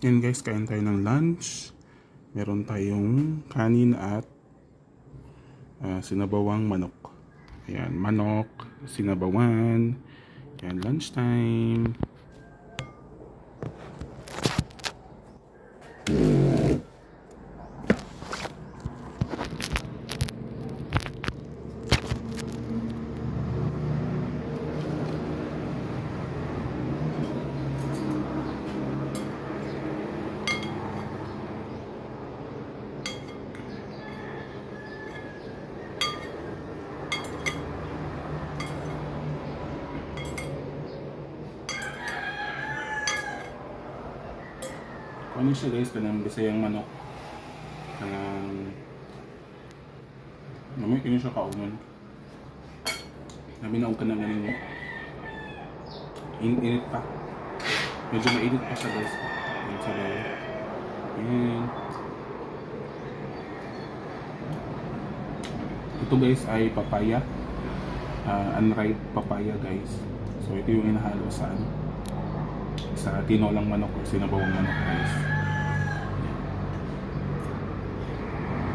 Yan guys, kain tayo ng lunch. Meron tayong kanin at sinabawang manok. Ayan, manok, sinabawan. Yan, lunchtime. Ano siya guys, kanang bisayang manok. Namoy kini siya kaunon. Naminaw ka na ganin mo. Init pa. Medyo mainit pa siya guys. Yan sa bayo. Yan. Ito guys ay papaya. Unripe papaya guys. So ito yung inahalo sa tinolang manok o sinabawang manok guys.